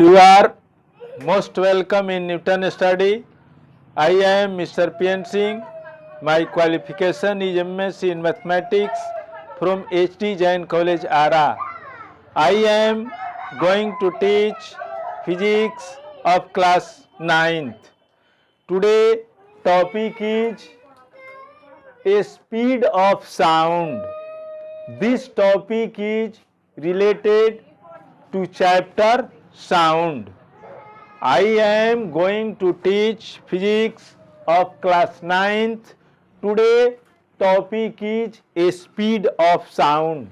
You are most welcome in Newton study. I am Mr. P.N. Singh. My qualification is MSc in Mathematics from HD Jain College, Ara. I am going to teach physics of class 9th. Today topic is a speed of sound. This topic is related to chapter sound. I am going to teach physics of class 9th. Today topic is a speed of sound.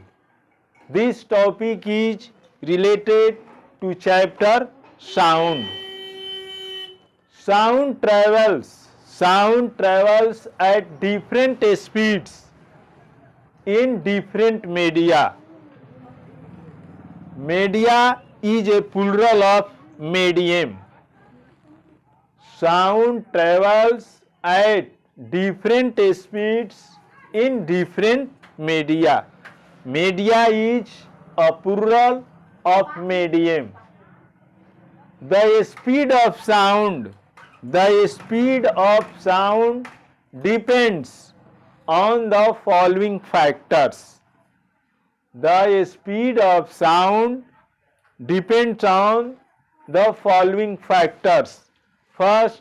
This topic is related to chapter sound. Sound travels at different speeds in different media. Media is a plural of medium. Sound travels at different speeds in different media. Media is a plural of medium. The speed of sound depends on the following factors. The speed of sound depends on the following factors. First,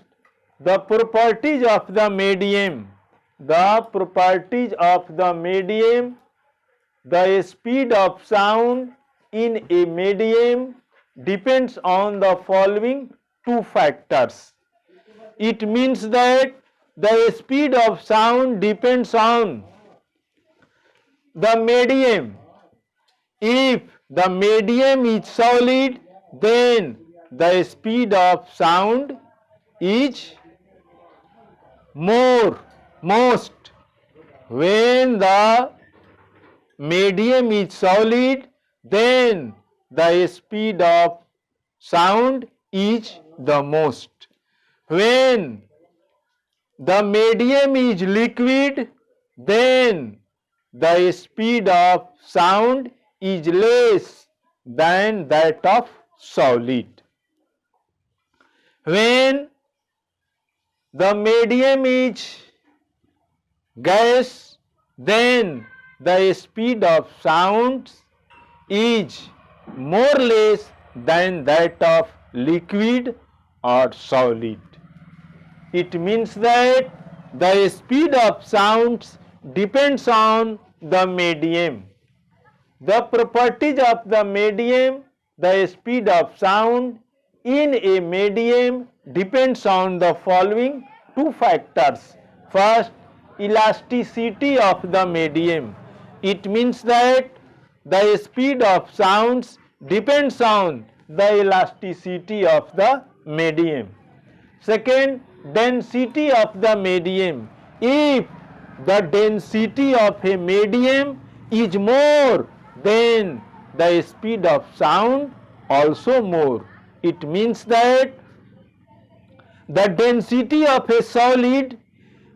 the properties of the medium. The properties of the medium. The speed of sound in a medium depends on the following two factors. It means that the speed of sound depends on the medium. If the medium is solid, then the speed of sound is most. When the medium is solid, then the speed of sound is the most. When the medium is liquid, then the speed of sound is less than that of solid. When the medium is gas, then the speed of sound is more or less than that of liquid or solid. It means that the speed of sounds depends on the medium. The properties of the medium, the speed of sound in a medium depends on the following two factors. First, elasticity of the medium. It means that the speed of sounds depends on the elasticity of the medium. Second, density of the medium. If the density of a medium is more, then the speed of sound also more. It means that the density of a solid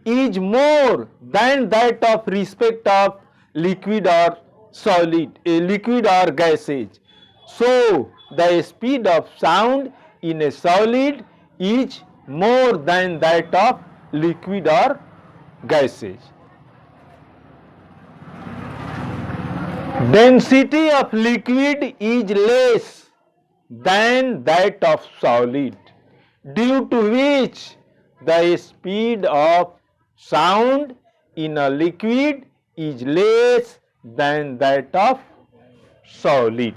is more than that of respect of liquid or solid, liquid or gases. So the speed of sound in a solid is more than that of liquid or gases. Density of liquid is less than that of solid, due to which the speed of sound in a liquid is less than that of solid.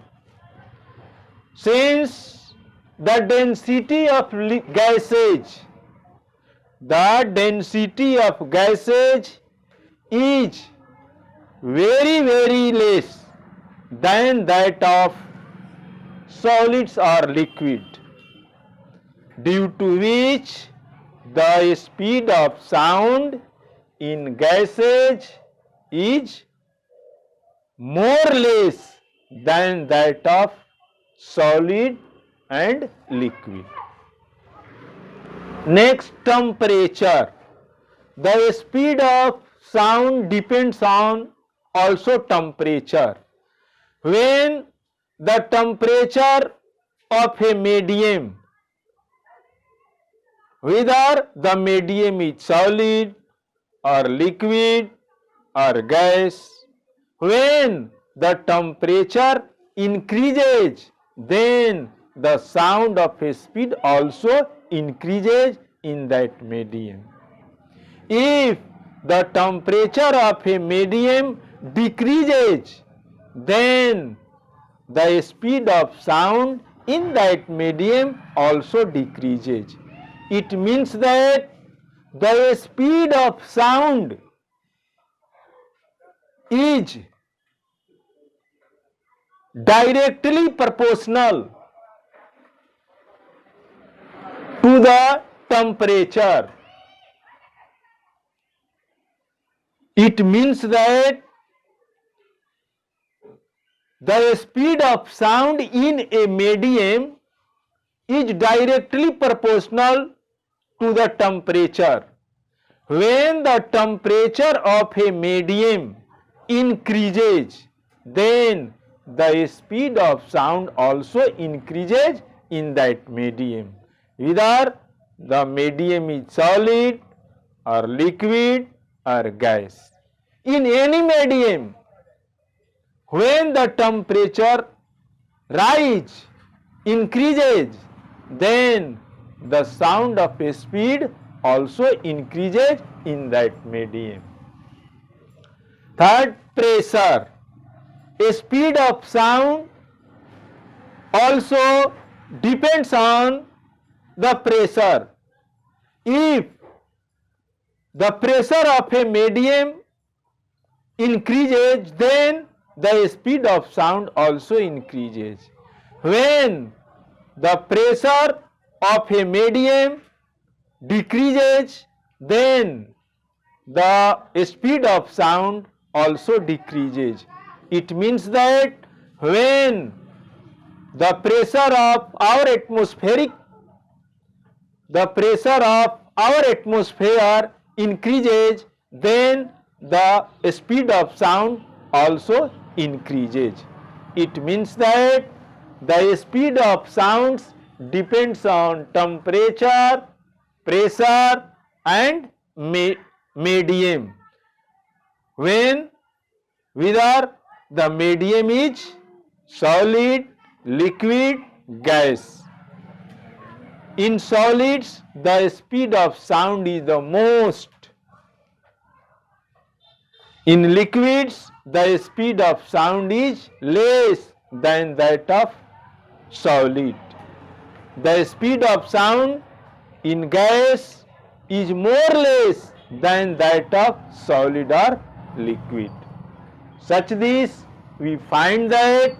Since the density of gases is very less than that of solids or liquid, due to which the speed of sound in gases is more or less than that of solid and liquid. Next, temperature. The speed of sound depends on also temperature. When the temperature of a medium, whether the medium is solid or liquid or gas. When the temperature increases, then the sound of a speed also increases in that medium. If the temperature of a medium decreases, then the speed of sound in that medium also decreases. It means that the speed of sound is directly proportional to the temperature. It means that the speed of sound in a medium is directly proportional to the temperature. When the temperature of a medium increases, then the speed of sound also increases in that medium, whether the medium is solid or liquid or gas. In any medium, when the temperature increases, then the sound of a speed also increases in that medium. Third, pressure. A speed of sound also depends on the pressure. If the pressure of a medium increases, then the speed of sound also increases. When the pressure of a medium decreases, then the speed of sound also decreases. It means that when the pressure of our atmosphere increases, then the speed of sound also increases. It means that the speed of sounds depends on temperature, pressure and medium. Whether the medium is solid, liquid, gas. In solids, the speed of sound is the most. In liquids, the speed of sound is less than that of solid. The speed of sound in gas is more less than that of solid or liquid. Such this, we find that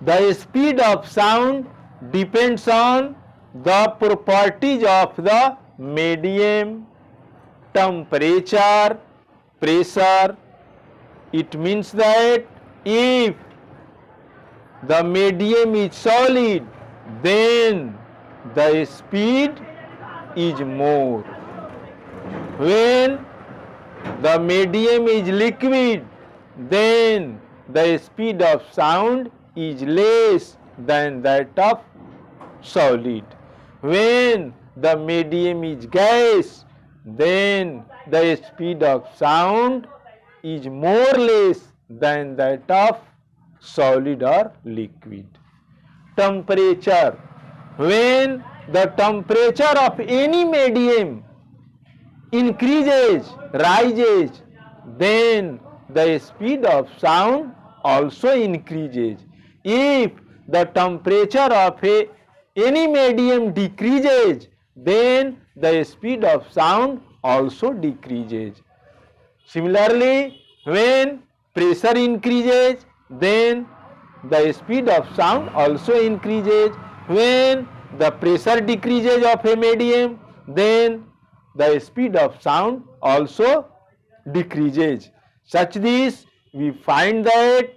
the speed of sound depends on the properties of the medium, temperature, pressure. It means that if the medium is solid, then the speed is more. When the medium is liquid, then the speed of sound is less than that of solid. When the medium is gas, then the speed of sound is more less than that of solid or liquid. Temperature. When the temperature of any medium rises, then the speed of sound also increases. If the temperature of any medium decreases, then the speed of sound also decreases. Similarly, when pressure increases, then the speed of sound also increases. When the pressure decreases of a medium, then the speed of sound also decreases. Such this, we find that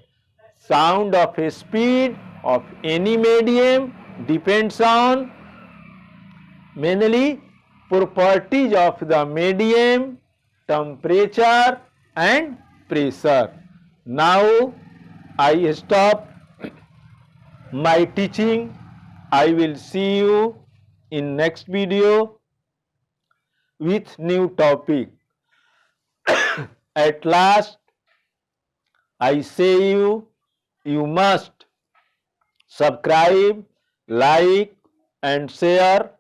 sound of a speed of any medium depends on mainly properties of the medium, temperature and pressure. Now I stop my teaching. I will see you in next video with new topic. At last, I say you must subscribe, like and share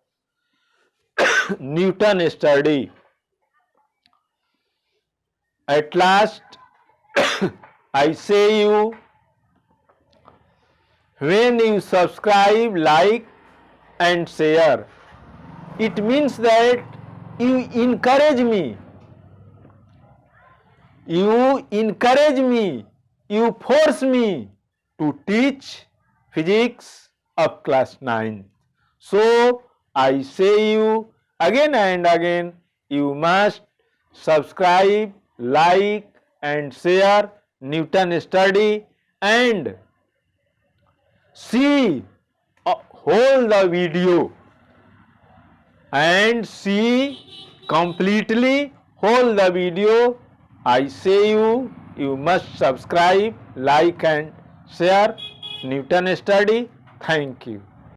Newton study. At last, I say you, when you subscribe, like and share, it means that you encourage me. You encourage me, you force me to teach physics of class 9. So I say you again and again, you must subscribe, like and share Newton study and see whole the video and see completely whole the video. I say you must subscribe, like and share Newton study. Thank you.